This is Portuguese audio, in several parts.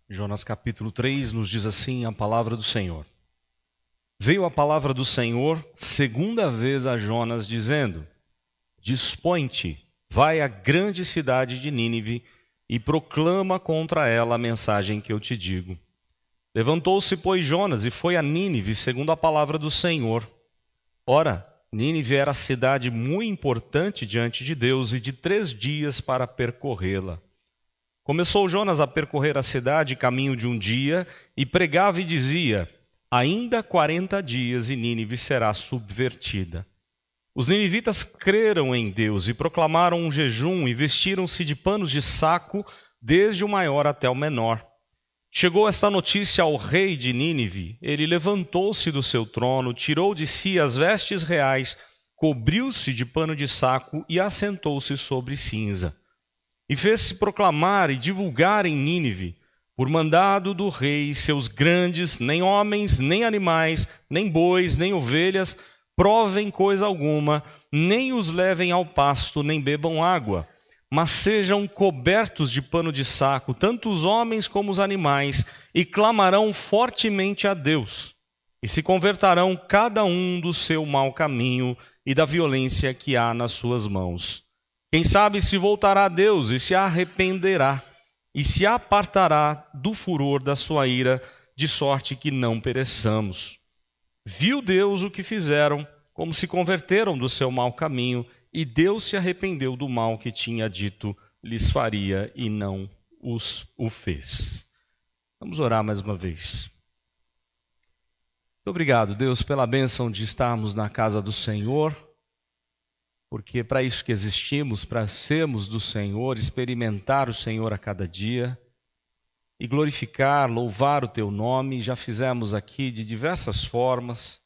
Jonas capítulo 3 nos diz assim a palavra do Senhor. Veio a palavra do Senhor segunda vez a Jonas, dizendo: Dispõe-te, vai à grande cidade de Nínive e proclama contra ela a mensagem que eu te digo. Levantou-se, pois, Jonas e foi a Nínive, segundo a palavra do Senhor. Ora, Nínive era cidade muito importante diante de Deus e de 3 dias para percorrê-la. Começou Jonas a percorrer a cidade caminho de um dia e pregava e dizia: ainda 40 dias e Nínive será subvertida. Os ninivitas creram em Deus e proclamaram um jejum e vestiram-se de panos de saco, desde o maior até o menor. Chegou esta notícia ao rei de Nínive. Ele levantou-se do seu trono, tirou de si as vestes reais, cobriu-se de pano de saco e assentou-se sobre cinza. E fez-se proclamar e divulgar em Nínive, por mandado do rei, seus grandes, nem homens, nem animais, nem bois, nem ovelhas, provem coisa alguma, nem os levem ao pasto, nem bebam água, mas sejam cobertos de pano de saco, tanto os homens como os animais, e clamarão fortemente a Deus, e se converterão cada um do seu mau caminho e da violência que há nas suas mãos. Quem sabe se voltará a Deus e se arrependerá, e se apartará do furor da sua ira, de sorte que não pereçamos. Viu Deus o que fizeram, como se converteram do seu mau caminho, e Deus se arrependeu do mal que tinha dito lhes faria e não o fez. Vamos orar mais uma vez. Muito obrigado, Deus, pela bênção de estarmos na casa do Senhor, porque é para isso que existimos, para sermos do Senhor, experimentar o Senhor a cada dia e glorificar, louvar o Teu nome. Já fizemos aqui de diversas formas.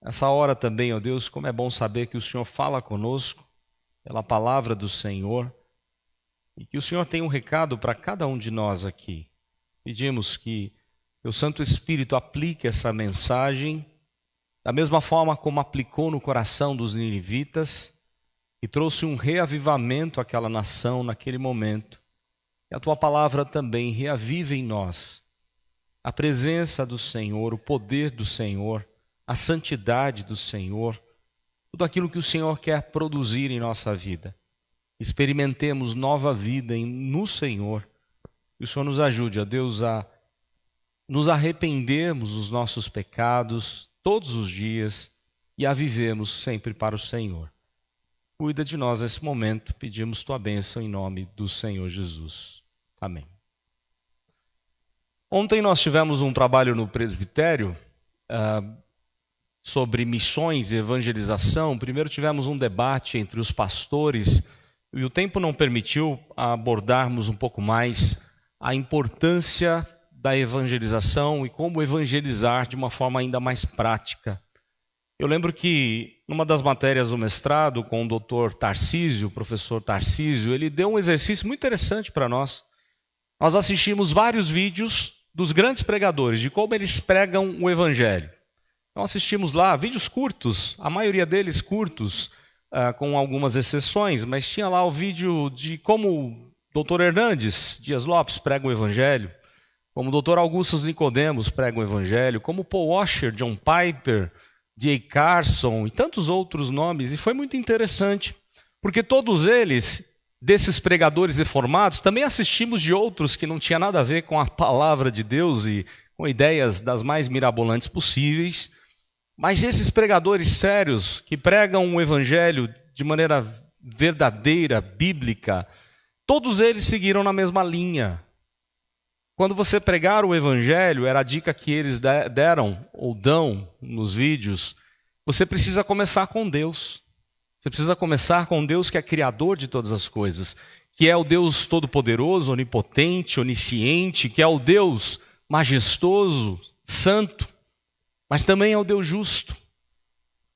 Nessa hora também, ó Deus, como é bom saber que o Senhor fala conosco pela palavra do Senhor e que o Senhor tem um recado para cada um de nós aqui. Pedimos que o Santo Espírito aplique essa mensagem da mesma forma como aplicou no coração dos ninivitas e trouxe um reavivamento àquela nação naquele momento. Que a Tua palavra também reavive em nós a presença do Senhor, o poder do Senhor, a santidade do Senhor, tudo aquilo que o Senhor quer produzir em nossa vida. Experimentemos nova vida no Senhor. Que o Senhor nos ajude, ó Deus, a nos arrependermos dos nossos pecados todos os dias e a vivermos sempre para o Senhor. Cuida de nós nesse momento, pedimos Tua bênção em nome do Senhor Jesus. Amém. Ontem nós tivemos um trabalho no presbitério sobre missões e evangelização. Primeiro tivemos um debate entre os pastores e o tempo não permitiu abordarmos um pouco mais a importância da evangelização e como evangelizar de uma forma ainda mais prática. Eu lembro que numa das matérias do mestrado com o doutor Tarcísio, o professor Tarcísio, ele deu um exercício muito interessante para nós. Nós assistimos vários vídeos dos grandes pregadores, de como eles pregam o evangelho. Então assistimos lá vídeos curtos, a maioria deles curtos, com algumas exceções, mas tinha lá o vídeo de como o doutor Hernandes Dias Lopes prega o evangelho, como o doutor Augusto Nicodemos prega o evangelho, como Paul Washer, John Piper, D.A. Carson e tantos outros nomes. E foi muito interessante, porque todos eles, desses pregadores reformados, também assistimos de outros que não tinha nada a ver com a palavra de Deus e com ideias das mais mirabolantes possíveis. Mas esses pregadores sérios, que pregam o evangelho de maneira verdadeira, bíblica, todos eles seguiram na mesma linha. Quando você pregar o evangelho, era a dica que eles deram ou dão nos vídeos, você precisa começar com Deus. Você precisa começar com Deus, que é criador de todas as coisas, que é o Deus todo-poderoso, onipotente, onisciente, que é o Deus majestoso, santo, mas também é o Deus justo.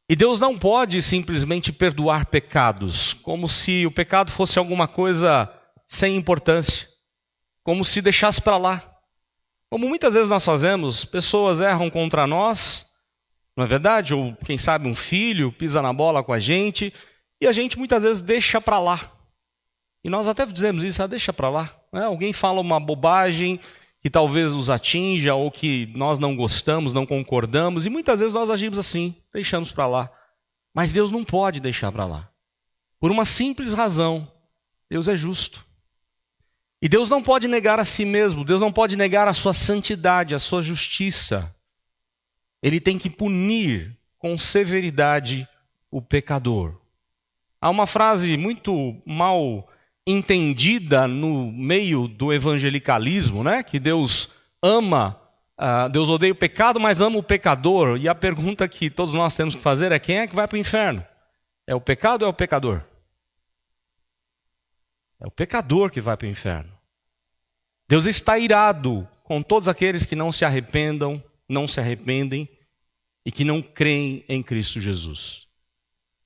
E Deus não pode simplesmente perdoar pecados, como se o pecado fosse alguma coisa sem importância, como se deixasse para lá. Como muitas vezes nós fazemos, pessoas erram contra nós, não é verdade? Ou quem sabe um filho pisa na bola com a gente, e a gente muitas vezes deixa para lá. E nós até dizemos isso, deixa para lá. Alguém fala uma bobagem, que talvez nos atinja ou que nós não gostamos, não concordamos, e muitas vezes nós agimos assim, deixamos para lá. Mas Deus não pode deixar para lá. Por uma simples razão, Deus é justo. E Deus não pode negar a si mesmo, Deus não pode negar a sua santidade, a sua justiça. Ele tem que punir com severidade o pecador. Há uma frase muito mal entendida no meio do evangelicalismo, né? Que Deus Deus odeia o pecado, mas ama o pecador. E a pergunta que todos nós temos que fazer é: quem é que vai para o inferno? É o pecado ou é o pecador? É o pecador que vai para o inferno. Deus está irado com todos aqueles que não se arrependem e que não creem em Cristo Jesus.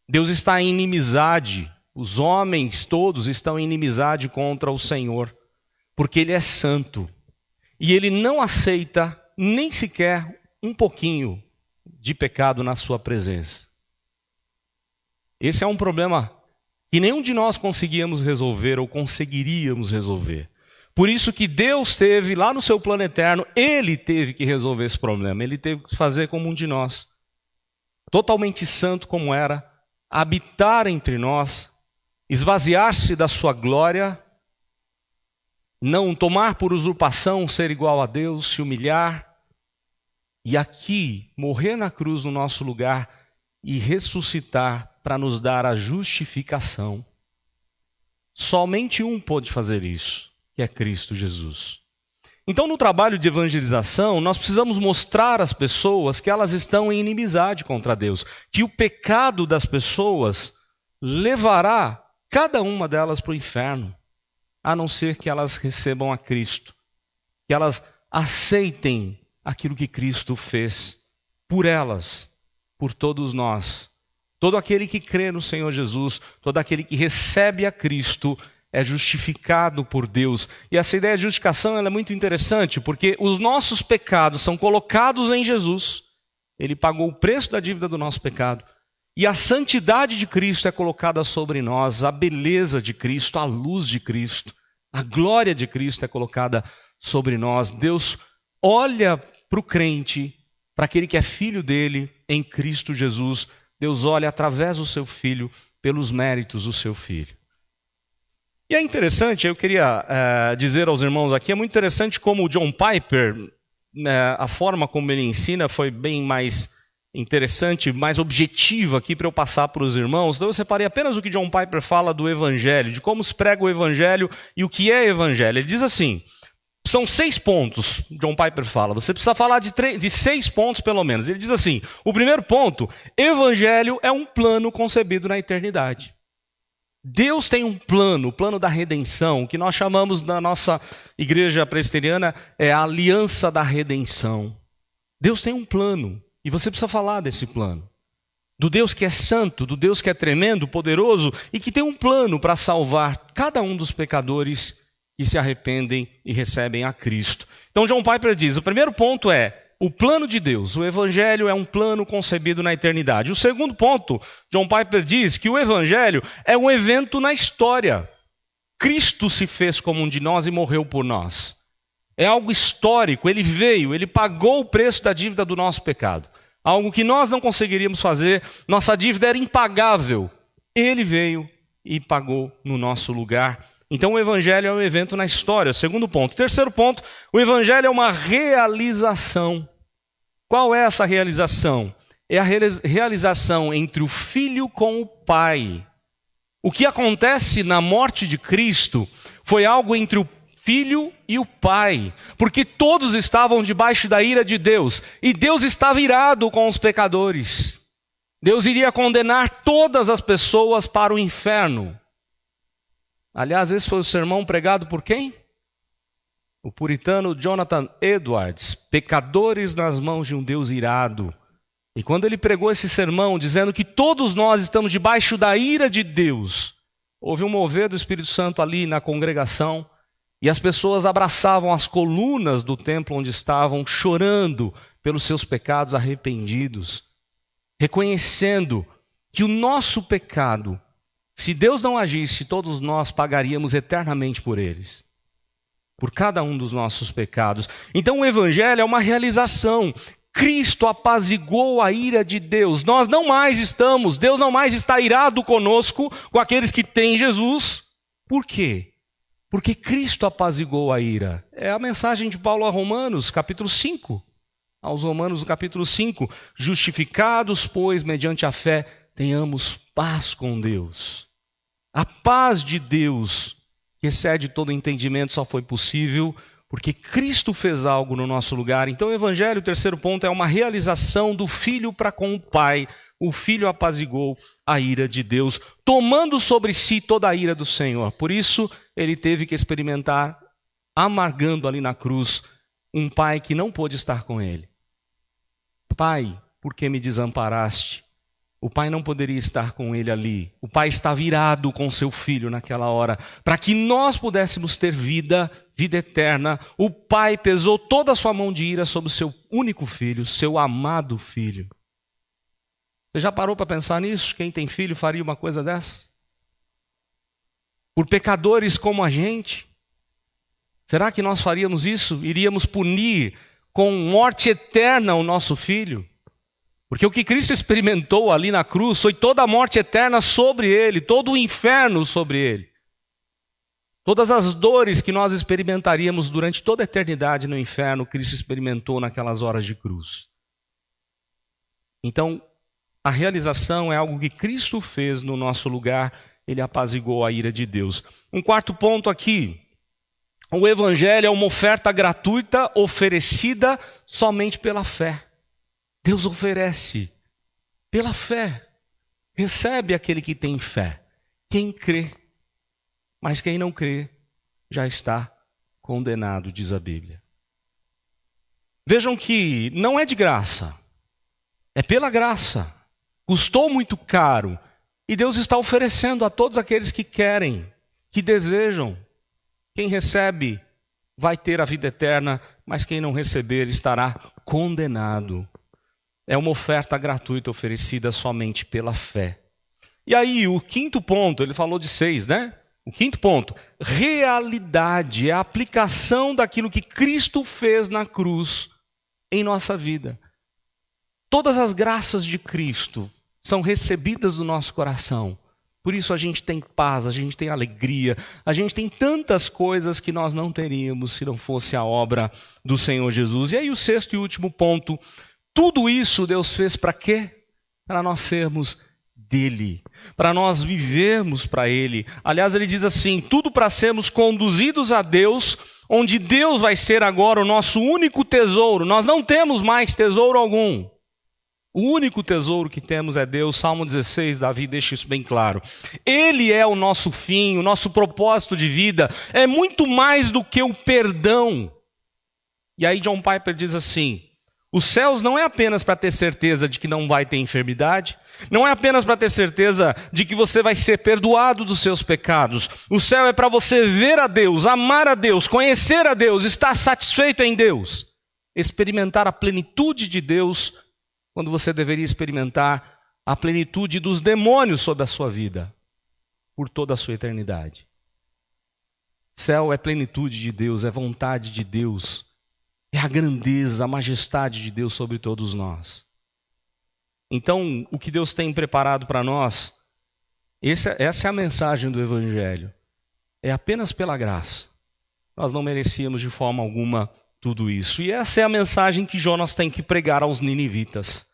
Deus está em inimizade, os homens todos estão em inimizade contra o Senhor, porque Ele é santo. E Ele não aceita nem sequer um pouquinho de pecado na sua presença. Esse é um problema que nenhum de nós conseguíamos resolver ou conseguiríamos resolver. Por isso que Deus teve, lá no seu plano eterno, Ele teve que resolver esse problema. Ele teve que fazer como um de nós, totalmente santo como era, habitar entre nós, esvaziar-se da sua glória, não tomar por usurpação ser igual a Deus, se humilhar, e aqui morrer na cruz no nosso lugar e ressuscitar para nos dar a justificação. Somente um pôde fazer isso, que é Cristo Jesus. Então, no trabalho de evangelização, nós precisamos mostrar às pessoas que elas estão em inimizade contra Deus, que o pecado das pessoas levará cada uma delas para o inferno, a não ser que elas recebam a Cristo, que elas aceitem aquilo que Cristo fez por elas, por todos nós. Todo aquele que crê no Senhor Jesus, todo aquele que recebe a Cristo, é justificado por Deus. E essa ideia de justificação ela é muito interessante, porque os nossos pecados são colocados em Jesus. Ele pagou o preço da dívida do nosso pecado. E a santidade de Cristo é colocada sobre nós, a beleza de Cristo, a luz de Cristo, a glória de Cristo é colocada sobre nós. Deus olha para o crente, para aquele que é filho dele em Cristo Jesus. Deus olha através do seu filho, pelos méritos do seu filho. E é interessante, eu queria dizer aos irmãos aqui, é muito interessante como o John Piper, a forma como ele ensina foi bem mais interessante, mais objetiva aqui para eu passar para os irmãos. Então eu separei apenas o que John Piper fala do Evangelho, de como se prega o Evangelho e o que é Evangelho. Ele diz assim, são 6 pontos, John Piper fala, você precisa falar de 6 pontos pelo menos. Ele diz assim, o primeiro ponto, Evangelho é um plano concebido na eternidade. Deus tem um plano, o plano da redenção, que nós chamamos na nossa igreja presbiteriana é a aliança da redenção. Deus tem um plano, e você precisa falar desse plano. Do Deus que é santo, do Deus que é tremendo, poderoso, e que tem um plano para salvar cada um dos pecadores que se arrependem e recebem a Cristo. Então John Piper diz, o primeiro ponto é o plano de Deus, o Evangelho é um plano concebido na eternidade. O segundo ponto, John Piper diz que o Evangelho é um evento na história. Cristo se fez como um de nós e morreu por nós. É algo histórico, ele veio, ele pagou o preço da dívida do nosso pecado. Algo que nós não conseguiríamos fazer, nossa dívida era impagável. Ele veio e pagou no nosso lugar. Então o Evangelho é um evento na história, segundo ponto. Terceiro ponto, o Evangelho é uma realização. Qual é essa realização? É a realização entre o Filho com o Pai. O que acontece na morte de Cristo foi algo entre o Filho e o Pai, porque todos estavam debaixo da ira de Deus, e Deus estava irado com os pecadores. Deus iria condenar todas as pessoas para o inferno. Aliás, esse foi o sermão pregado por quem? O puritano Jonathan Edwards, pecadores nas mãos de um Deus irado. E quando ele pregou esse sermão, dizendo que todos nós estamos debaixo da ira de Deus, houve um mover do Espírito Santo ali na congregação, e as pessoas abraçavam as colunas do templo onde estavam, chorando pelos seus pecados arrependidos, reconhecendo que o nosso pecado, se Deus não agisse, todos nós pagaríamos eternamente por eles. por cada um dos nossos pecados. Então o evangelho é uma realização. Cristo apaziguou a ira de Deus. Deus não mais está irado conosco, com aqueles que têm Jesus. Por quê? Porque Cristo apaziguou a ira. É a mensagem de Paulo a Romanos, capítulo 5. Aos Romanos, no capítulo 5. Justificados, pois, mediante a fé, tenhamos paz com Deus. A paz de Deus, que excede todo entendimento, só foi possível porque Cristo fez algo no nosso lugar. Então o evangelho, o terceiro ponto, é uma realização do Filho para com o Pai. O Filho apaziguou a ira de Deus, tomando sobre si toda a ira do Senhor. Por isso, ele teve que experimentar, amargando ali na cruz, um pai que não pôde estar com ele. Pai, por que me desamparaste? O pai não poderia estar com ele ali. O pai estava irado com seu filho naquela hora, para que nós pudéssemos ter vida eterna. O pai pesou toda a sua mão de ira sobre o seu único filho, seu amado filho. Você já parou para pensar nisso? Quem tem filho faria uma coisa dessa? Por pecadores como a gente? Será que nós faríamos isso? Iríamos punir com morte eterna o nosso filho? Porque o que Cristo experimentou ali na cruz foi toda a morte eterna sobre ele, todo o inferno sobre ele. Todas as dores que nós experimentaríamos durante toda a eternidade no inferno, Cristo experimentou naquelas horas de cruz. Então, a realização é algo que Cristo fez no nosso lugar, ele apaziguou a ira de Deus. Um quarto ponto aqui, o evangelho é uma oferta gratuita oferecida somente pela fé. Deus oferece pela fé. Recebe aquele que tem fé, quem crê. Mas quem não crê já está condenado, diz a Bíblia. Vejam que não é de graça, é pela graça. Custou muito caro e Deus está oferecendo a todos aqueles que querem, que desejam. Quem recebe vai ter a vida eterna, mas quem não receber estará condenado. É uma oferta gratuita oferecida somente pela fé. E aí, o quinto ponto, ele falou de 6, né? O quinto ponto, realidade, é a aplicação daquilo que Cristo fez na cruz em nossa vida. Todas as graças de Cristo são recebidas do nosso coração. Por isso a gente tem paz, a gente tem alegria, a gente tem tantas coisas que nós não teríamos se não fosse a obra do Senhor Jesus. E aí o sexto e último ponto, tudo isso Deus fez para quê? Para nós sermos dele, para nós vivermos para ele. Aliás, ele diz assim, tudo para sermos conduzidos a Deus, onde Deus vai ser agora o nosso único tesouro. Nós não temos mais tesouro algum. O único tesouro que temos é Deus. Salmo 16, Davi deixa isso bem claro. Ele é o nosso fim, o nosso propósito de vida. É muito mais do que o perdão. E aí John Piper diz assim, os céus não é apenas para ter certeza de que não vai ter enfermidade, não é apenas para ter certeza de que você vai ser perdoado dos seus pecados. O céu é para você ver a Deus, amar a Deus, conhecer a Deus, estar satisfeito em Deus, experimentar a plenitude de Deus, quando você deveria experimentar a plenitude dos demônios sobre a sua vida, por toda a sua eternidade. Céu é plenitude de Deus, é vontade de Deus, é a grandeza, a majestade de Deus sobre todos nós. Então, o que Deus tem preparado para nós, essa é a mensagem do Evangelho. É apenas pela graça. Nós não merecíamos de forma alguma tudo isso. E essa é a mensagem que Jonas tem que pregar aos ninivitas.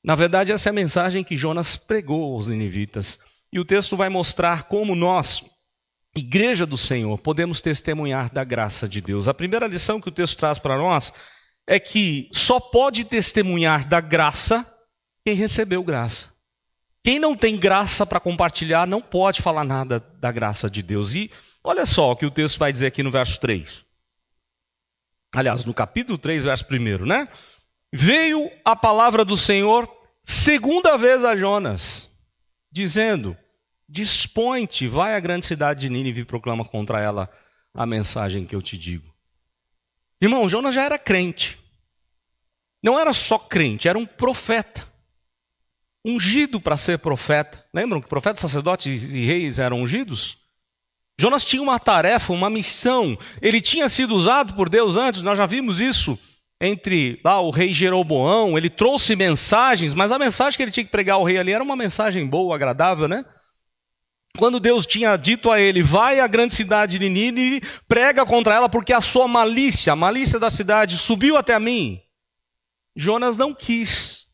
Na verdade, essa é a mensagem que Jonas pregou aos ninivitas. E o texto vai mostrar como nós, igreja do Senhor, podemos testemunhar da graça de Deus. A primeira lição que o texto traz para nós é que só pode testemunhar da graça quem recebeu graça. Quem não tem graça para compartilhar não pode falar nada da graça de Deus. E olha só o que o texto vai dizer aqui no verso 3. Aliás, no capítulo 3, verso 1, né? Veio a palavra do Senhor segunda vez a Jonas, dizendo, dispõe-te, vai à grande cidade de Nínive e proclama contra ela a mensagem que eu te digo. Irmão, Jonas já era crente. Não era só crente, era um profeta. Ungido para ser profeta. Lembram que profetas, sacerdotes e reis eram ungidos? Jonas tinha uma tarefa, uma missão. Ele tinha sido usado por Deus antes, nós já vimos isso entre lá o rei Jeroboão. Ele trouxe mensagens, mas a mensagem que ele tinha que pregar ao rei ali era uma mensagem boa, agradável, né? Quando Deus tinha dito a ele, vai à grande cidade de Nínive, prega contra ela, porque a sua malícia, a malícia da cidade, subiu até mim. Jonas não quis.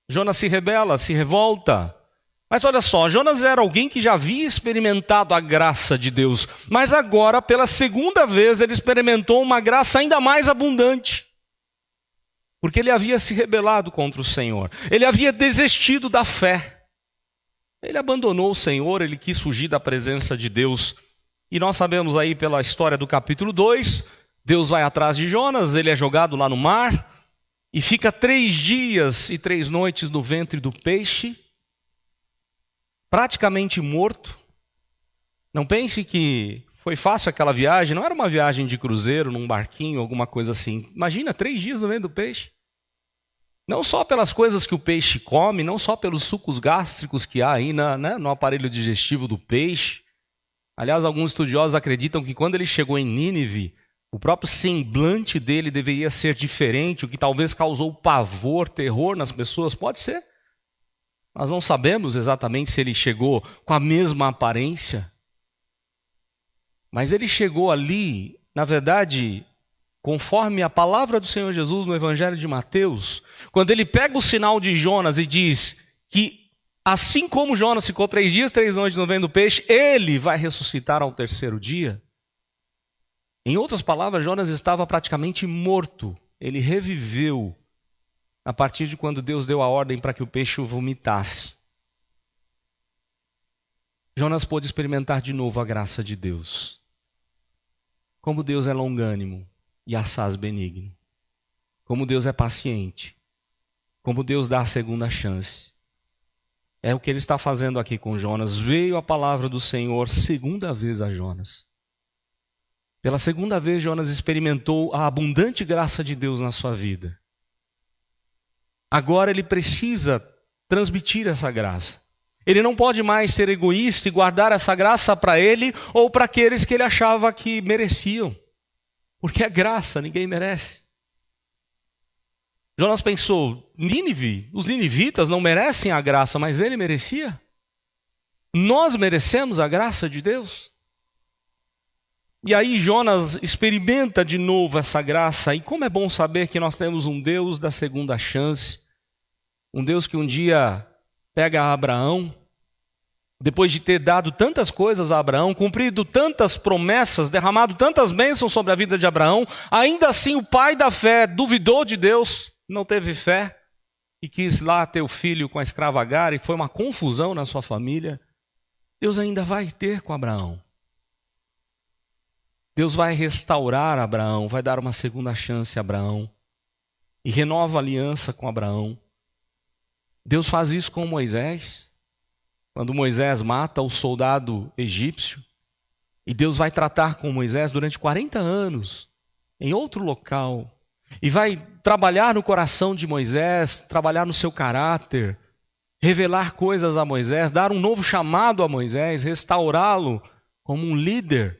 Jonas se rebela, se revolta. Mas olha só, Jonas era alguém que já havia experimentado a graça de Deus, mas agora, pela segunda vez, ele experimentou uma graça ainda mais abundante. Porque ele havia se rebelado contra o Senhor. Ele havia desistido da fé. Ele abandonou o Senhor, ele quis fugir da presença de Deus. E nós sabemos aí pela história do capítulo 2, Deus vai atrás de Jonas, ele é jogado lá no mar, e fica 3 dias e 3 noites no ventre do peixe, praticamente morto. Não pense que foi fácil aquela viagem, não era uma viagem de cruzeiro, num barquinho, alguma coisa assim. Imagina, 3 dias no ventre do peixe. Não só pelas coisas que o peixe come, não só pelos sucos gástricos que há aí no aparelho digestivo do peixe. Aliás, alguns estudiosos acreditam que quando ele chegou em Nínive, o próprio semblante dele deveria ser diferente, o que talvez causou pavor, terror nas pessoas. Pode ser. Nós não sabemos exatamente se ele chegou com a mesma aparência. Mas ele chegou ali, na verdade, conforme a palavra do Senhor Jesus no Evangelho de Mateus, quando ele pega o sinal de Jonas e diz que assim como Jonas ficou 3 dias, 3 noites no ventre do peixe, ele vai ressuscitar ao 3º dia. Em outras palavras, Jonas estava praticamente morto. Ele reviveu a partir de quando Deus deu a ordem para que o peixe o vomitasse. Jonas pôde experimentar de novo a graça de Deus. Como Deus é longânimo e assaz benigno. Como Deus é paciente. Como Deus dá a segunda chance. É o que ele está fazendo aqui com Jonas. Veio a palavra do Senhor segunda vez a Jonas. Pela segunda vez, Jonas experimentou a abundante graça de Deus na sua vida. Agora ele precisa transmitir essa graça. Ele não pode mais ser egoísta e guardar essa graça para ele ou para aqueles que ele achava que mereciam. Porque é graça, ninguém merece. Jonas pensou, Nínive, os ninivitas não merecem a graça, mas ele merecia? Nós merecemos a graça de Deus? E aí Jonas experimenta de novo essa graça. E como é bom saber que nós temos um Deus da segunda chance. Um Deus que um dia pega Abraão, depois de ter dado tantas coisas a Abraão, cumprido tantas promessas, derramado tantas bênçãos sobre a vida de Abraão, ainda assim o pai da fé duvidou de Deus, não teve fé e quis lá ter o filho com a escrava Agar e foi uma confusão na sua família. Deus ainda vai ter com Abraão. Deus vai restaurar Abraão, vai dar uma segunda chance a Abraão e renova a aliança com Abraão. Deus faz isso com Moisés, quando Moisés mata o soldado egípcio, e Deus vai tratar com Moisés durante 40 anos, em outro local, e vai trabalhar no coração de Moisés, trabalhar no seu caráter, revelar coisas a Moisés, dar um novo chamado a Moisés, restaurá-lo como um líder.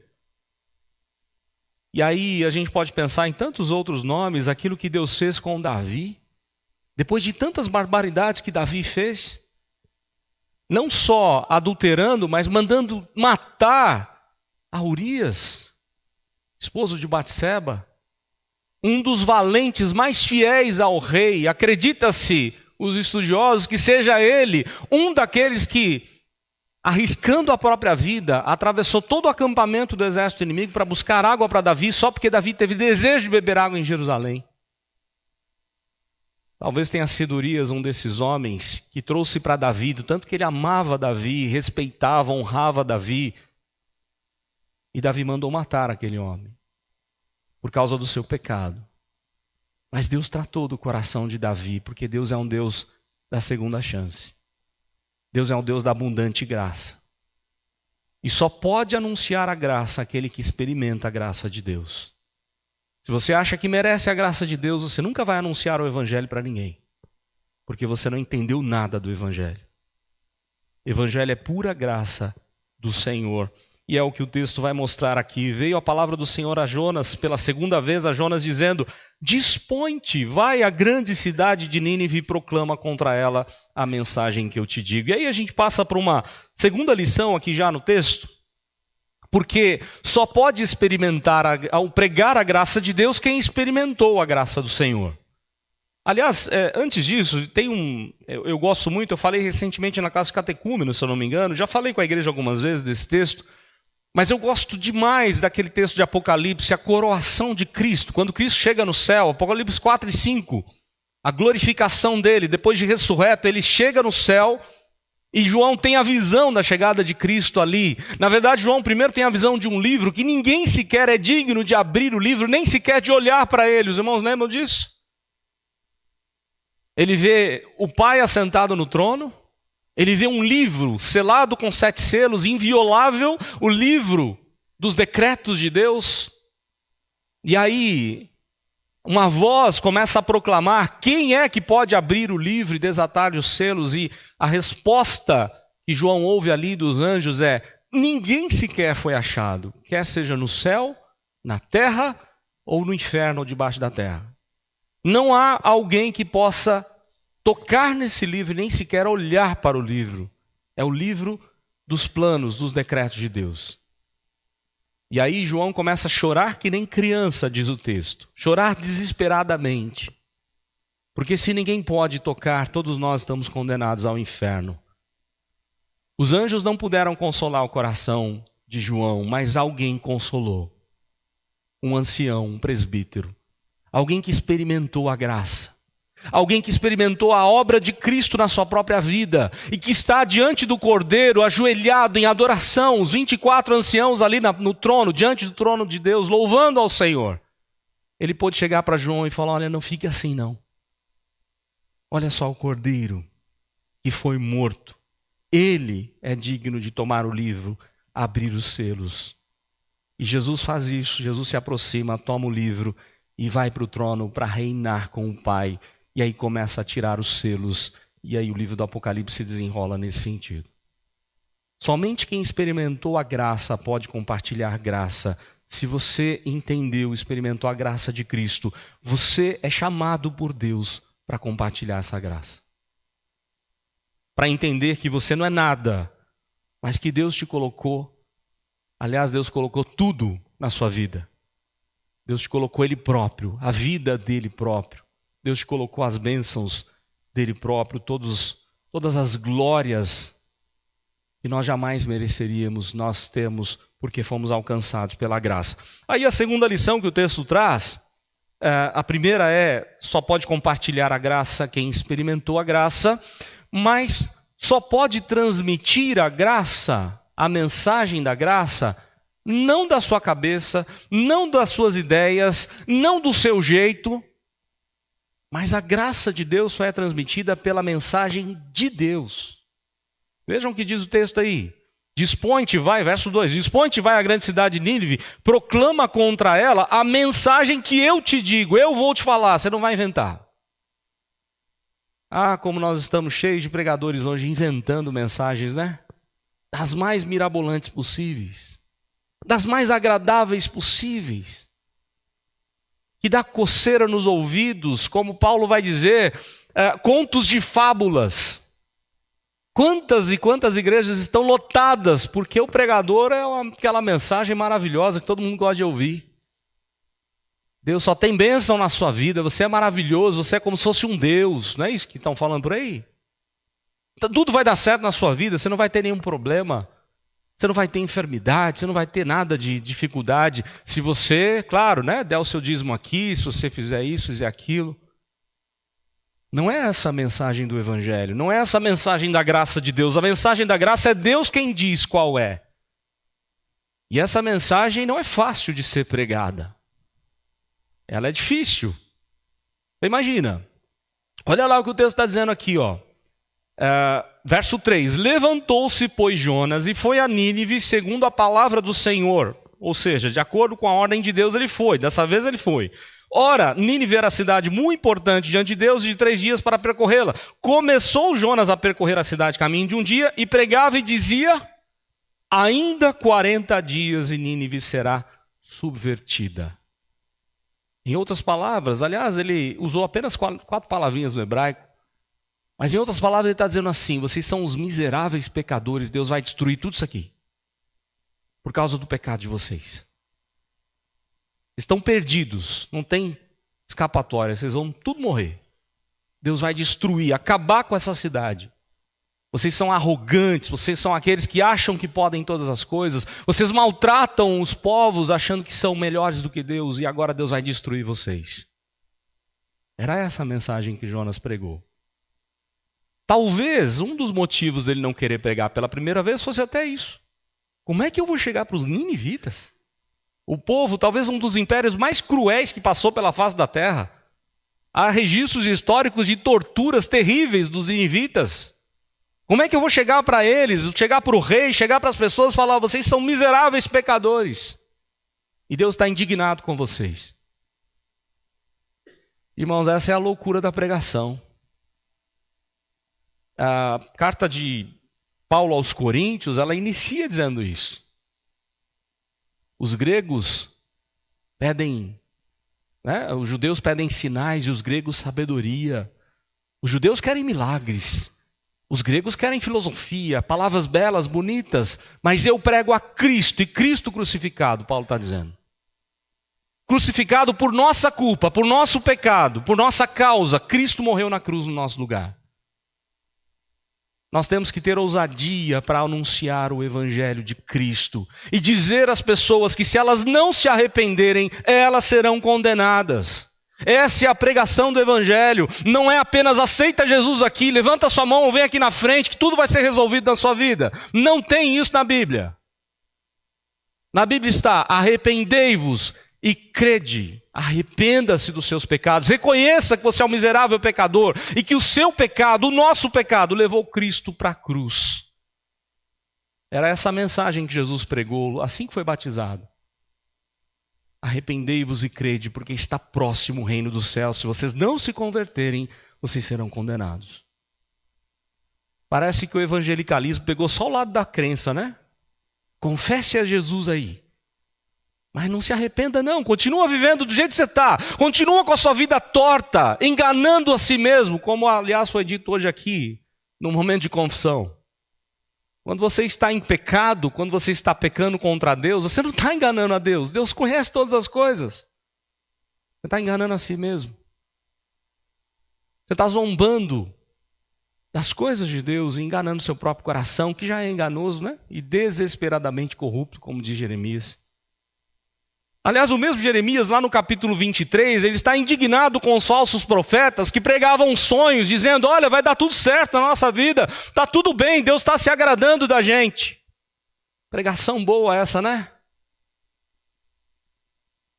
E aí a gente pode pensar em tantos outros nomes, aquilo que Deus fez com Davi, depois de tantas barbaridades que Davi fez, não só adulterando, mas mandando matar a Urias, esposo de Batseba, um dos valentes mais fiéis ao rei. Acredita-se, os estudiosos, que seja ele um daqueles que, arriscando a própria vida, atravessou todo o acampamento do exército inimigo para buscar água para Davi, só porque Davi teve desejo de beber água em Jerusalém. Talvez tenha sido Urias um desses homens que trouxe para Davi, do tanto que ele amava Davi, respeitava, honrava Davi. E Davi mandou matar aquele homem, por causa do seu pecado. Mas Deus tratou do coração de Davi, porque Deus é um Deus da segunda chance. Deus é um Deus da abundante graça. E só pode anunciar a graça aquele que experimenta a graça de Deus. Se você acha que merece a graça de Deus, você nunca vai anunciar o Evangelho para ninguém. Porque você não entendeu nada do Evangelho. Evangelho é pura graça do Senhor. e é o que o texto vai mostrar aqui. Veio a palavra do Senhor a Jonas, pela segunda vez a Jonas, dizendo: dispõe-te, vai à grande cidade de Nínive e proclama contra ela a mensagem que eu te digo. E aí a gente passa para uma segunda lição aqui já no texto, porque só pode experimentar, ao pregar a graça de Deus, quem experimentou a graça do Senhor. Aliás, antes disso, eu gosto muito, eu falei recentemente na classe catecúmeno, se eu não me engano, já falei com a igreja algumas vezes desse texto, mas eu gosto demais daquele texto de Apocalipse, a coroação de Cristo, quando Cristo chega no céu, Apocalipse 4 e 5, a glorificação dele, depois de ressurreto, ele chega no céu, e João tem a visão da chegada de Cristo ali. Na verdade, João primeiro tem a visão de um livro, que ninguém sequer é digno de abrir o livro, nem sequer de olhar para ele. Os irmãos lembram disso? Ele vê o Pai assentado no trono, ele vê um livro selado com 7 selos, inviolável, o livro dos decretos de Deus. E aí, uma voz começa a proclamar: quem é que pode abrir o livro e desatar os selos? E a resposta que João ouve ali dos anjos é: ninguém sequer foi achado, quer seja no céu, na terra ou no inferno ou debaixo da terra. Não há alguém que possa tocar nesse livro, nem sequer olhar para o livro. É o livro dos planos, dos decretos de Deus. E aí João começa a chorar que nem criança, diz o texto. Chorar desesperadamente. Porque se ninguém pode tocar, todos nós estamos condenados ao inferno. Os anjos não puderam consolar o coração de João, mas alguém consolou. Um ancião, um presbítero. Alguém que experimentou a graça. Alguém que experimentou a obra de Cristo na sua própria vida e que está diante do Cordeiro, ajoelhado em adoração, os 24 anciãos ali no trono, diante do trono de Deus, louvando ao Senhor. Ele pôde chegar para João e falar: olha, não fique assim não. Olha só o Cordeiro que foi morto. Ele é digno de tomar o livro, abrir os selos. E Jesus faz isso, Jesus se aproxima, toma o livro e vai para o trono para reinar com o Pai. E aí começa a tirar os selos, e aí o livro do Apocalipse se desenrola nesse sentido. Somente quem experimentou a graça pode compartilhar graça. Se você entendeu, experimentou a graça de Cristo, você é chamado por Deus para compartilhar essa graça. Para entender que você não é nada, mas que Deus te colocou. Aliás, Deus colocou tudo na sua vida. Deus te colocou Ele próprio, a vida dele próprio. Deus te colocou as bênçãos dele próprio, todas as glórias que nós jamais mereceríamos, nós temos porque fomos alcançados pela graça. Aí a segunda lição que o texto traz, a primeira é: só pode compartilhar a graça quem experimentou a graça, mas só pode transmitir a graça, a mensagem da graça, não da sua cabeça, não das suas ideias, não do seu jeito, mas a graça de Deus só é transmitida pela mensagem de Deus. Vejam o que diz o texto aí. Dispõe-te, vai, verso 2. Dispõe-te, vai à grande cidade de Nínive, proclama contra ela a mensagem que eu te digo. Eu vou te falar, você não vai inventar. Ah, como nós estamos cheios de pregadores hoje inventando mensagens, né? Das mais mirabolantes possíveis. Das mais agradáveis possíveis. Que dá coceira nos ouvidos, como Paulo vai dizer, contos de fábulas. Quantas e quantas igrejas estão lotadas, porque o pregador é aquela mensagem maravilhosa que todo mundo gosta de ouvir. Deus só tem bênção na sua vida, você é maravilhoso, você é como se fosse um Deus, não é isso que estão falando por aí? Tudo vai dar certo na sua vida, você não vai ter nenhum problema. Você não vai ter enfermidade, você não vai ter nada de dificuldade. Se você, claro, né, der o seu dízimo aqui, se você fizer isso, fizer aquilo. Não é essa a mensagem do Evangelho, não é essa a mensagem da graça de Deus. A mensagem da graça é Deus quem diz qual é. E essa mensagem não é fácil de ser pregada. Ela é difícil. Você imagina. Olha lá o que o texto está dizendo aqui, ó. Verso 3, levantou-se, pois, Jonas e foi a Nínive segundo a palavra do Senhor. Ou seja, de acordo com a ordem de Deus ele foi, dessa vez ele foi. Ora, Nínive era cidade muito importante diante de Deus, de 3 dias para percorrê-la. Começou Jonas a percorrer a cidade caminho de um dia e pregava e dizia: ainda 40 dias e Nínive será subvertida. Em outras palavras, aliás, ele usou apenas 4 palavrinhas no hebraico, mas em outras palavras ele está dizendo assim: vocês são os miseráveis pecadores, Deus vai destruir tudo isso aqui, por causa do pecado de vocês. Estão perdidos, não tem escapatória, vocês vão tudo morrer. Deus vai destruir, acabar com essa cidade. Vocês são arrogantes, vocês são aqueles que acham que podem todas as coisas, vocês maltratam os povos achando que são melhores do que Deus e agora Deus vai destruir vocês. Era essa a mensagem que Jonas pregou. Talvez um dos motivos dele não querer pregar pela primeira vez fosse até isso. Como é que eu vou chegar para os ninivitas? O povo, talvez um dos impérios mais cruéis que passou pela face da terra. Há registros históricos de torturas terríveis dos ninivitas. Como é que eu vou chegar para eles, chegar para o rei, chegar para as pessoas e falar: vocês são miseráveis pecadores? E Deus está indignado com vocês. Irmãos, essa é a loucura da pregação. A carta de Paulo aos Coríntios, ela inicia dizendo isso. Os gregos pedem, os judeus pedem sinais e os gregos sabedoria. Os judeus querem milagres. Os gregos querem filosofia, palavras belas, bonitas, mas eu prego a Cristo e Cristo crucificado, Paulo está dizendo. Crucificado por nossa culpa, por nosso pecado, por nossa causa, Cristo morreu na cruz no nosso lugar. Nós temos que ter ousadia para anunciar o Evangelho de Cristo e dizer às pessoas que se elas não se arrependerem, elas serão condenadas. Essa é a pregação do Evangelho, não é apenas aceita Jesus aqui, levanta sua mão, vem aqui na frente que tudo vai ser resolvido na sua vida. Não tem isso na Bíblia. Na Bíblia está: arrependei-vos e crede, arrependa-se dos seus pecados, reconheça que você é um miserável pecador e que o seu pecado, o nosso pecado, levou Cristo para a cruz. Era essa a mensagem que Jesus pregou assim que foi batizado. Arrependei-vos e crede, porque está próximo o reino dos céus. Se vocês não se converterem, vocês serão condenados. Parece que o evangelicalismo pegou só o lado da crença, né? Confesse a Jesus aí. Mas não se arrependa não, continua vivendo do jeito que você está. Continua com a sua vida torta, enganando a si mesmo, como aliás foi dito hoje aqui, no momento de confissão. Quando você está em pecado, quando você está pecando contra Deus, você não está enganando a Deus. Deus conhece todas as coisas. Você está enganando a si mesmo. Você está zombando das coisas de Deus e enganando seu próprio coração, que já é enganoso, né? E desesperadamente corrupto, como diz Jeremias. Aliás, o mesmo Jeremias, lá no capítulo 23, ele está indignado com os falsos profetas que pregavam sonhos, dizendo: olha, vai dar tudo certo na nossa vida, está tudo bem, Deus está se agradando da gente. Pregação boa essa, né?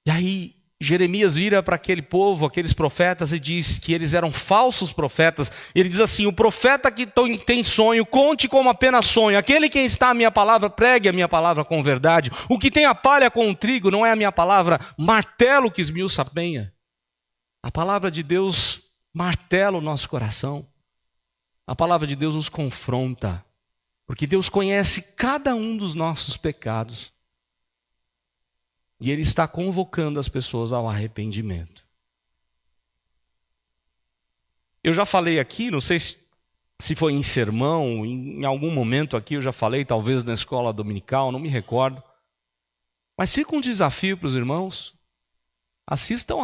E aí, Jeremias vira para aquele povo, aqueles profetas, e diz que eles eram falsos profetas. Ele diz assim: o profeta que tem sonho, conte como apenas sonho. Aquele que está a minha palavra, pregue a minha palavra com verdade. O que tem a palha com o trigo não é a minha palavra, martelo que esmiuça a penha. A palavra de Deus martela o nosso coração. A palavra de Deus nos confronta, porque Deus conhece cada um dos nossos pecados. E Ele está convocando as pessoas ao arrependimento. Eu já falei aqui, não sei se foi em sermão, em algum momento aqui eu já falei, talvez na escola dominical, não me recordo. Mas fica um desafio para os irmãos. Assistam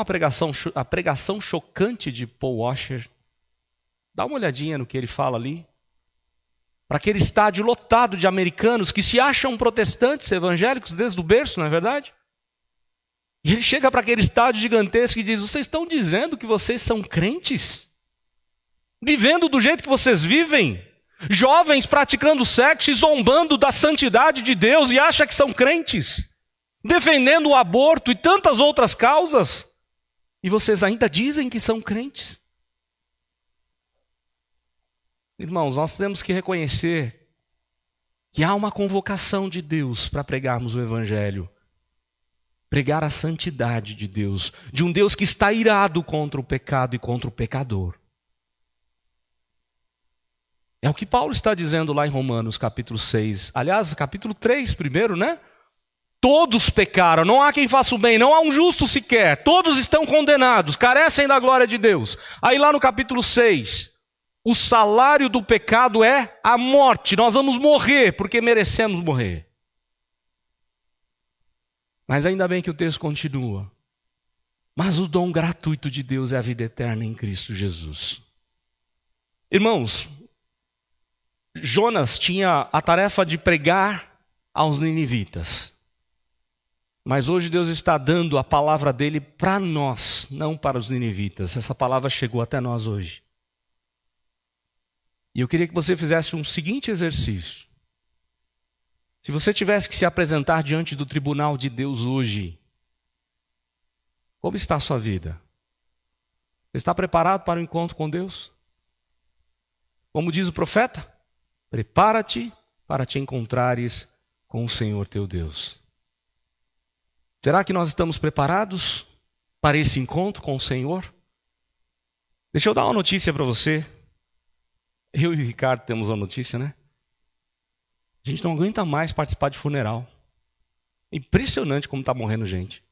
a pregação chocante de Paul Washer. Dá uma olhadinha no que ele fala ali. Para aquele estádio lotado de americanos que se acham protestantes evangélicos desde o berço, não é verdade? E ele chega para aquele estádio gigantesco e diz: vocês estão dizendo que vocês são crentes? Vivendo do jeito que vocês vivem? Jovens praticando sexo e zombando da santidade de Deus e acham que são crentes? Defendendo o aborto e tantas outras causas? E vocês ainda dizem que são crentes? Irmãos, nós temos que reconhecer que há uma convocação de Deus para pregarmos o Evangelho. Pregar a santidade de Deus, de um Deus que está irado contra o pecado e contra o pecador. É o que Paulo está dizendo lá em Romanos capítulo 6. Aliás, capítulo 3 primeiro, né? Todos pecaram, não há quem faça o bem, não há um justo sequer. Todos estão condenados, carecem da glória de Deus. Aí lá no capítulo 6, o salário do pecado é a morte. Nós vamos morrer porque merecemos morrer. Mas ainda bem que o texto continua. Mas o dom gratuito de Deus é a vida eterna em Cristo Jesus. Irmãos, Jonas tinha a tarefa de pregar aos ninivitas. Mas hoje Deus está dando a palavra dele para nós, não para os ninivitas. Essa palavra chegou até nós hoje. E eu queria que você fizesse um seguinte exercício. Se você tivesse que se apresentar diante do tribunal de Deus hoje, como está a sua vida? Você está preparado para o encontro com Deus? Como diz o profeta, prepara-te para te encontrares com o Senhor teu Deus. Será que nós estamos preparados para esse encontro com o Senhor? Deixa eu dar uma notícia para você. Eu e o Ricardo temos uma notícia, né? A gente não aguenta mais participar de funeral. Impressionante como está morrendo gente.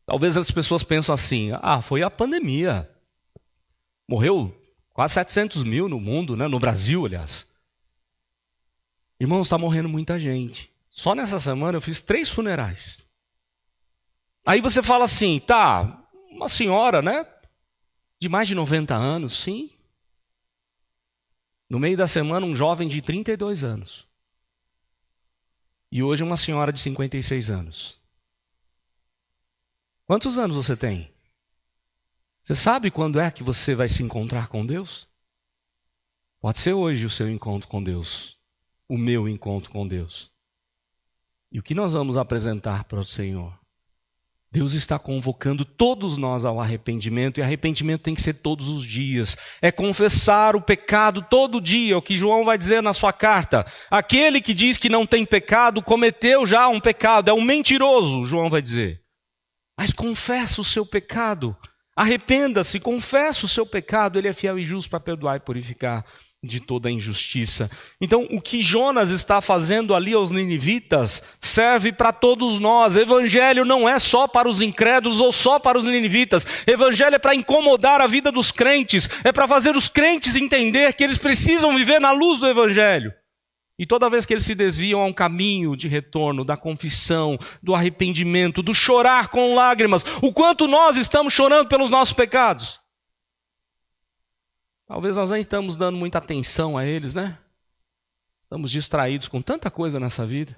Talvez as pessoas pensam assim, foi a pandemia. Morreu quase 700 mil no mundo, né? No Brasil, aliás. Irmãos, está morrendo muita gente. Só nessa semana eu fiz 3 funerais. Aí você fala assim, uma senhora, né? De mais de 90 anos, sim. No meio da semana, um jovem de 32 anos. E hoje uma senhora de 56 anos. Quantos anos você tem? Você sabe quando é que você vai se encontrar com Deus? Pode ser hoje o seu encontro com Deus. O meu encontro com Deus. E o que nós vamos apresentar para o Senhor? Deus está convocando todos nós ao arrependimento, e arrependimento tem que ser todos os dias. É confessar o pecado todo dia, o que João vai dizer na sua carta. Aquele que diz que não tem pecado, cometeu já um pecado, é um mentiroso, João vai dizer. Mas confessa o seu pecado, arrependa-se, confessa o seu pecado, ele é fiel e justo para perdoar e purificar de toda a injustiça. Então, o que Jonas está fazendo ali aos ninivitas serve para todos nós. Evangelho não é só para os incrédulos ou só para os ninivitas. Evangelho é para incomodar a vida dos crentes, é para fazer os crentes entender que eles precisam viver na luz do Evangelho. E toda vez que eles se desviam a um caminho de retorno, da confissão, do arrependimento, do chorar com lágrimas, o quanto nós estamos chorando pelos nossos pecados. Talvez nós nem estamos dando muita atenção a eles, né? Estamos distraídos com tanta coisa nessa vida.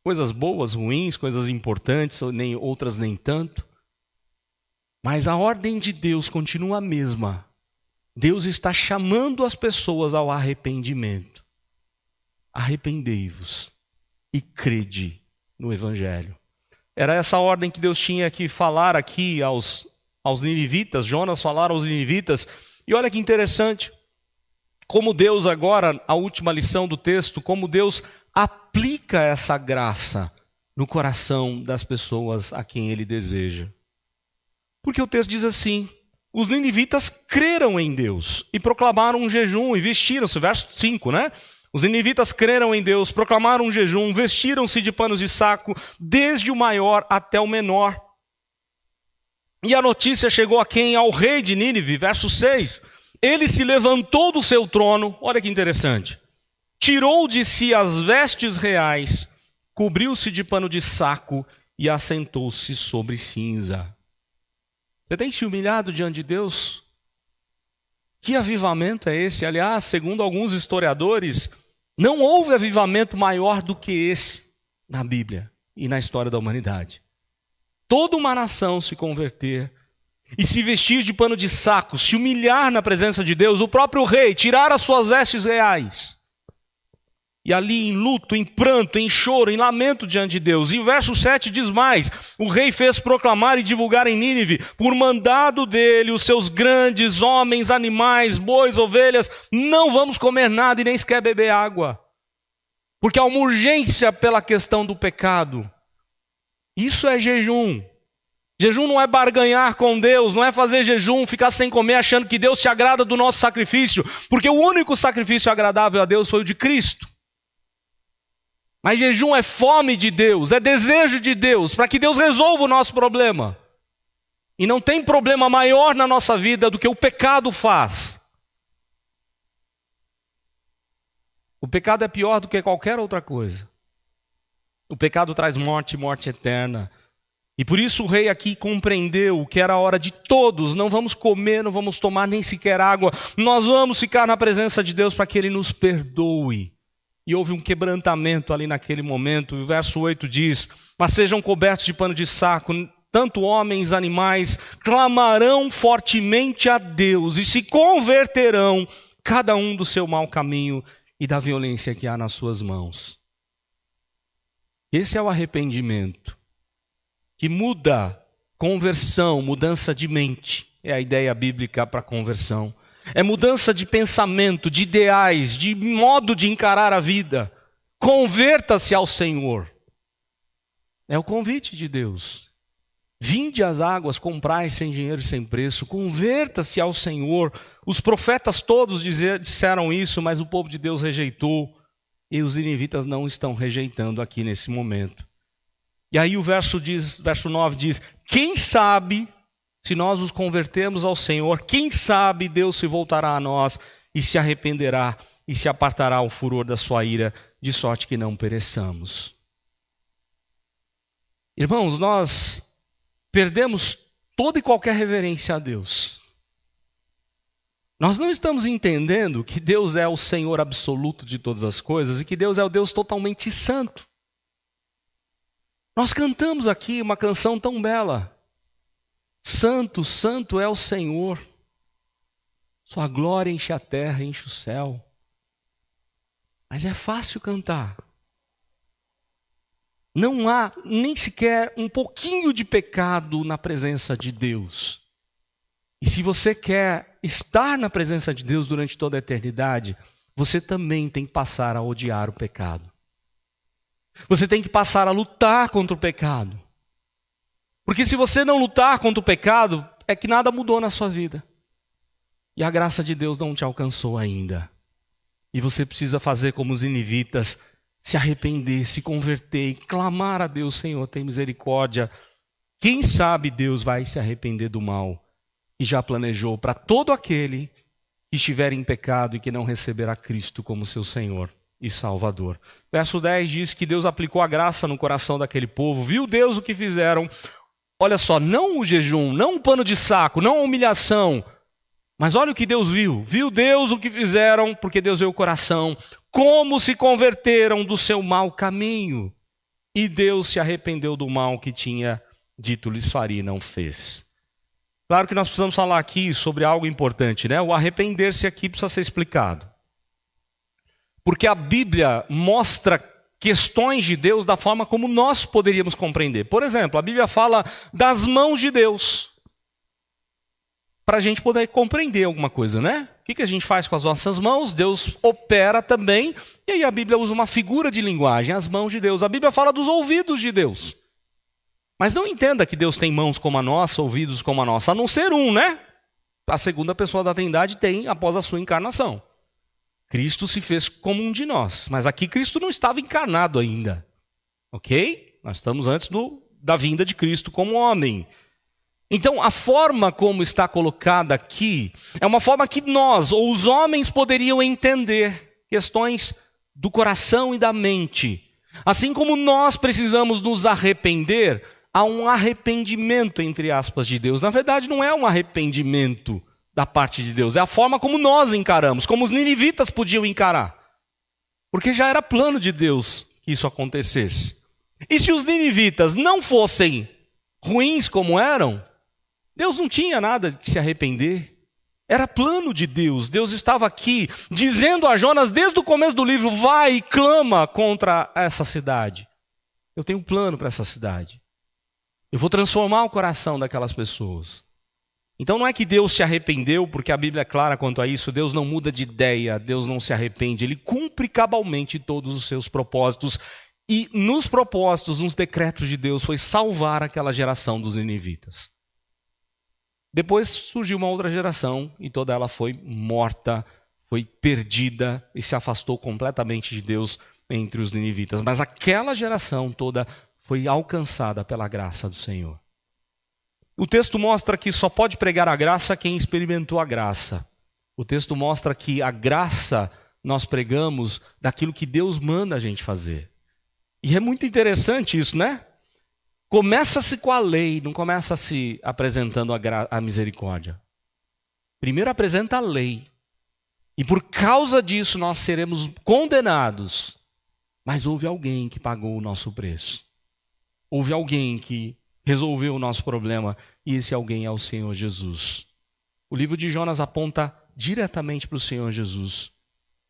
Coisas boas, ruins, coisas importantes, outras nem tanto. Mas a ordem de Deus continua a mesma. Deus está chamando as pessoas ao arrependimento. Arrependei-vos e crede no Evangelho. Era essa ordem que Deus tinha que falar aqui aos ninivitas. Jonas falar aos ninivitas. E olha que interessante, como Deus agora, a última lição do texto, como Deus aplica essa graça no coração das pessoas a quem Ele deseja. Porque o texto diz assim, os ninivitas creram em Deus e proclamaram um jejum e vestiram-se, verso 5, né? Os ninivitas creram em Deus, proclamaram um jejum, vestiram-se de panos de saco, desde o maior até o menor. E a notícia chegou a quem? Ao rei de Nínive, verso 6. Ele se levantou do seu trono, olha que interessante, tirou de si as vestes reais, cobriu-se de pano de saco e assentou-se sobre cinza. Você tem se humilhado diante de Deus? Que avivamento é esse? Aliás, segundo alguns historiadores, não houve avivamento maior do que esse na Bíblia e na história da humanidade. Toda uma nação se converter e se vestir de pano de saco, se humilhar na presença de Deus, o próprio rei tirar as suas vestes reais. E ali em luto, em pranto, em choro, em lamento diante de Deus. E o verso 7 diz mais, o rei fez proclamar e divulgar em Nínive, por mandado dele, os seus grandes homens, animais, bois, ovelhas, não vamos comer nada e nem sequer beber água. Porque há uma urgência pela questão do pecado. Isso é jejum. Jejum não é barganhar com Deus, não é fazer jejum, ficar sem comer achando que Deus se agrada do nosso sacrifício, porque o único sacrifício agradável a Deus foi o de Cristo. Mas jejum é fome de Deus, é desejo de Deus, para que Deus resolva o nosso problema. E não tem problema maior na nossa vida do que o pecado faz. O pecado é pior do que qualquer outra coisa. O pecado traz morte, morte eterna. E por isso o rei aqui compreendeu que era a hora de todos, não vamos comer, não vamos tomar nem sequer água, nós vamos ficar na presença de Deus para que Ele nos perdoe. E houve um quebrantamento ali naquele momento. O verso 8 diz: mas sejam cobertos de pano de saco, tanto homens, animais, clamarão fortemente a Deus e se converterão, cada um do seu mau caminho e da violência que há nas suas mãos. Esse é o arrependimento, que muda, conversão, mudança de mente, é a ideia bíblica para conversão. É mudança de pensamento, de ideais, de modo de encarar a vida. Converta-se ao Senhor. É o convite de Deus. Vinde às águas, comprai sem dinheiro e sem preço. Converta-se ao Senhor. Os profetas todos disseram isso, mas o povo de Deus rejeitou. E os ninivitas não estão rejeitando aqui nesse momento. E aí o verso 9 diz: quem sabe, se nós nos convertermos ao Senhor, quem sabe Deus se voltará a nós e se arrependerá e se apartará o furor da sua ira, de sorte que não pereçamos. Irmãos, nós perdemos toda e qualquer reverência a Deus. Nós não estamos entendendo que Deus é o Senhor absoluto de todas as coisas e que Deus é o Deus totalmente santo. Nós cantamos aqui uma canção tão bela. Santo, santo é o Senhor. Sua glória enche a terra, enche o céu. Mas é fácil cantar. Não há nem sequer um pouquinho de pecado na presença de Deus. E se você quer estar na presença de Deus durante toda a eternidade, você também tem que passar a odiar o pecado. Você tem que passar a lutar contra o pecado. Porque se você não lutar contra o pecado, é que nada mudou na sua vida. E a graça de Deus não te alcançou ainda. E você precisa fazer como os ninivitas, se arrepender, se converter e clamar a Deus: Senhor, tem misericórdia. Quem sabe Deus vai se arrepender do mal e já planejou para todo aquele que estiver em pecado e que não receberá Cristo como seu Senhor e Salvador. Verso 10 diz que Deus aplicou a graça no coração daquele povo. Viu Deus o que fizeram. Olha só, não o jejum, não o pano de saco, não a humilhação. Mas olha o que Deus viu. Viu Deus o que fizeram, porque Deus viu o coração. Como se converteram do seu mau caminho. E Deus se arrependeu do mal que tinha dito lhes faria e não fez. Claro que nós precisamos falar aqui sobre algo importante, né? O arrepender-se aqui precisa ser explicado. Porque a Bíblia mostra questões de Deus da forma como nós poderíamos compreender. Por exemplo, a Bíblia fala das mãos de Deus. Para a gente poder compreender alguma coisa, né? O que a gente faz com as nossas mãos? Deus opera também. E aí a Bíblia usa uma figura de linguagem, as mãos de Deus. A Bíblia fala dos ouvidos de Deus. Mas não entenda que Deus tem mãos como a nossa, ouvidos como a nossa, a não ser um, né? A segunda pessoa da Trindade tem após a sua encarnação. Cristo se fez como um de nós, mas aqui Cristo não estava encarnado ainda, ok? Nós estamos antes da vinda de Cristo como homem. Então, a forma como está colocada aqui é uma forma que nós, ou os homens, poderiam entender questões do coração e da mente. Assim como nós precisamos nos arrepender, há um arrependimento, entre aspas, de Deus. Na verdade, não é um arrependimento da parte de Deus, é a forma como nós encaramos, como os ninivitas podiam encarar. Porque já era plano de Deus que isso acontecesse. E se os ninivitas não fossem ruins como eram, Deus não tinha nada de se arrepender. Era plano de Deus. Deus estava aqui dizendo a Jonas desde o começo do livro: vai e clama contra essa cidade. Eu tenho um plano para essa cidade. Eu vou transformar o coração daquelas pessoas. Então não é que Deus se arrependeu, porque a Bíblia é clara quanto a isso. Deus não muda de ideia, Deus não se arrepende. Ele cumpre cabalmente todos os seus propósitos. E nos propósitos, nos decretos de Deus, foi salvar aquela geração dos ninivitas. Depois surgiu uma outra geração e toda ela foi morta, foi perdida e se afastou completamente de Deus entre os ninivitas. Mas aquela geração toda foi alcançada pela graça do Senhor. O texto mostra que só pode pregar a graça quem experimentou a graça. O texto mostra que a graça nós pregamos daquilo que Deus manda a gente fazer. E é muito interessante isso, né? Começa-se com a lei, não começa-se apresentando a misericórdia. Primeiro apresenta a lei. E por causa disso nós seremos condenados. Mas houve alguém que pagou o nosso preço. Houve alguém que resolveu o nosso problema. E esse alguém é o Senhor Jesus. O livro de Jonas aponta diretamente para o Senhor Jesus.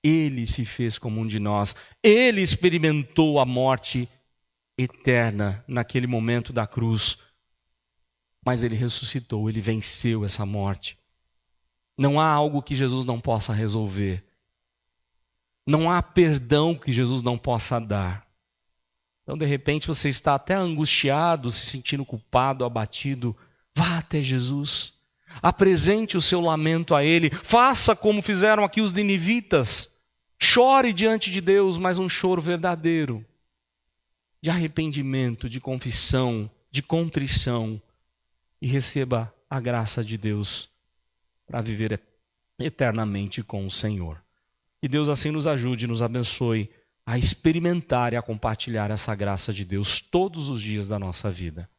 Ele se fez como um de nós. Ele experimentou a morte eterna naquele momento da cruz. Mas ele ressuscitou, ele venceu essa morte. Não há algo que Jesus não possa resolver. Não há perdão que Jesus não possa dar. Então, de repente, você está até angustiado, se sentindo culpado, abatido. Vá até Jesus. Apresente o seu lamento a Ele. Faça como fizeram aqui os ninivitas. Chore diante de Deus, mas um choro verdadeiro. De arrependimento, de confissão, de contrição. E receba a graça de Deus para viver eternamente com o Senhor. Que Deus assim nos ajude, nos abençoe a experimentar e a compartilhar essa graça de Deus todos os dias da nossa vida.